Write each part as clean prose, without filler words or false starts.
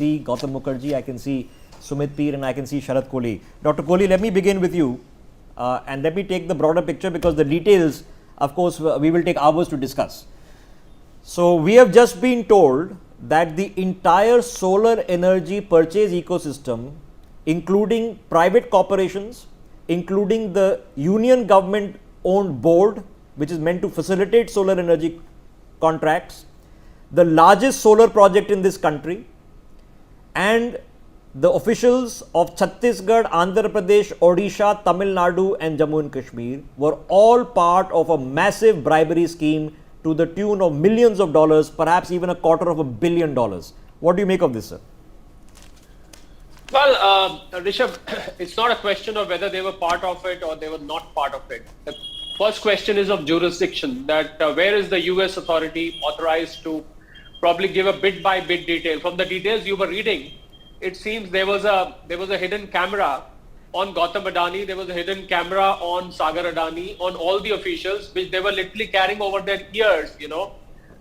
see Gautam Mukherjee, I can see Sumit Peer, and I can see Sharad Kohli. Dr. Kohli, let me begin with you and let me take the broader picture, because the details, of course, we will take hours to discuss. So we have just been told that the entire solar energy purchase ecosystem, including private corporations, including the union government owned board, which is meant to facilitate solar energy contracts, the largest solar project in this country, and the officials of Chhattisgarh, Andhra Pradesh, Odisha, Tamil Nadu and Jammu and Kashmir were all part of a massive bribery scheme to the tune of millions of dollars, perhaps even $250 million. What do you make of this, sir? Well, Rishabh, it's not a question of whether they were part of it or they were not part of it. The first question is of jurisdiction, that where is the US authority authorized to probably give a bit by bit detail. From the details you were reading, it seems there was a hidden camera on Gautam Adani, there was a hidden camera on Sagar Adani, on all the officials, which they were literally carrying over their ears,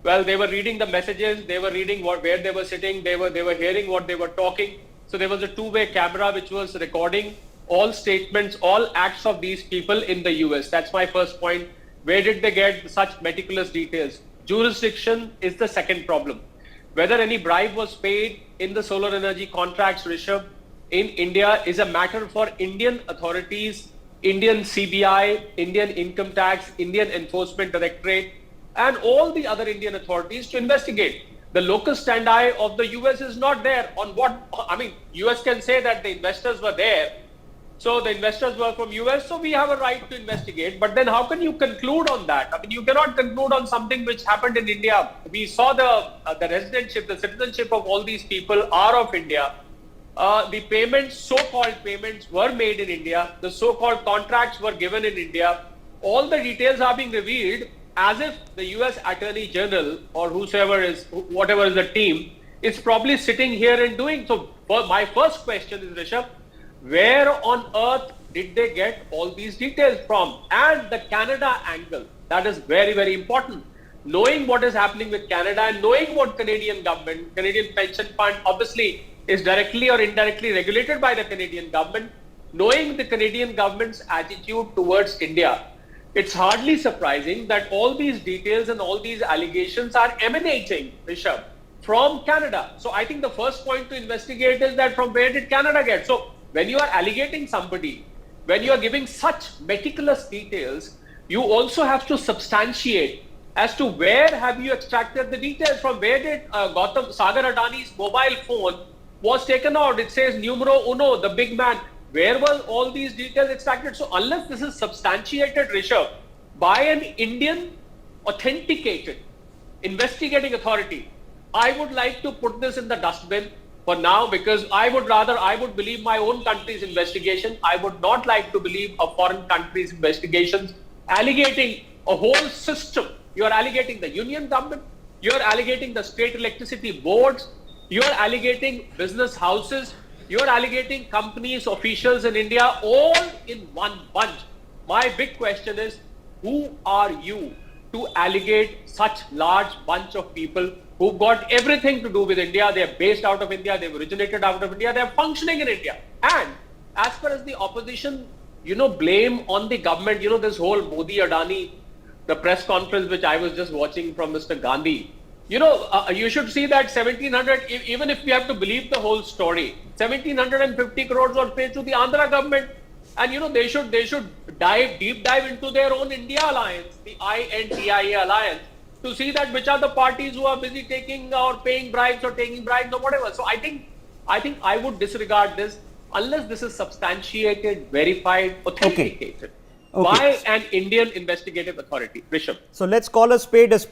Well, they were reading the messages, they were reading where they were sitting, they were hearing what they were talking. So there was a two-way camera which was recording all statements, all acts of these people in the US. That's my first point. Where did they get such meticulous details? Jurisdiction is the second problem. Whether any bribe was paid in the solar energy contracts, Rishabh, in India is a matter for Indian authorities, Indian CBI, Indian Income Tax, Indian Enforcement Directorate, and all the other Indian authorities to investigate. The locus standi of the US is not there on US can say that the investors were there. So the investors were from US, so we have a right to investigate. But then how can you conclude on that? You cannot conclude on something which happened in India. We saw the residentship, the citizenship of all these people are of India. The payments, so-called payments, were made in India. The so-called contracts were given in India. All the details are being revealed as if the US Attorney General or whatever is the team is probably sitting here and doing. So my first question is, Rishabh, where on earth did they get all these details from? And the Canada angle, that is very, very important. Knowing what is happening with Canada and knowing what Canadian government, Canadian pension fund obviously is directly or indirectly regulated by the Canadian government, knowing the Canadian government's attitude towards India, it's hardly surprising that all these details and all these allegations are emanating, Rishabh, from Canada. So I think the first point to investigate is that from where did Canada get? So when you are allegating somebody, when you are giving such meticulous details, you also have to substantiate as to where have you extracted the details, from where did Sagar Adani's mobile phone was taken out. It says numero uno, the big man. Where was all these details extracted? So unless this is substantiated, Rishabh, by an Indian authenticated investigating authority, I would like to put this in the dustbin for now, because I would believe my own country's investigation. I would not like to believe a foreign country's investigations, alleging a whole system. You are alleging the union government, you are alleging the state electricity boards, you are alleging business houses, you are alleging companies, officials in India, all in one bunch. My big question is, who are you to allegate such large bunch of people who've got everything to do with India? They're based out of India, they've originated out of India, they're functioning in India. And as far as the opposition, blame on the government, this whole Modi Adani, the press conference which I was just watching from Mr. Gandhi, you should see that 1700, even if we have to believe the whole story, 1750 crores were paid to the Andhra government. And they should deep dive into their own India alliance, the INDIA alliance, to see that which are the parties who are busy taking or paying bribes or taking bribes or whatever. So I think I would disregard this unless this is substantiated, verified, authenticated by an Indian investigative authority. Rishabh. So let's call a spade a spade.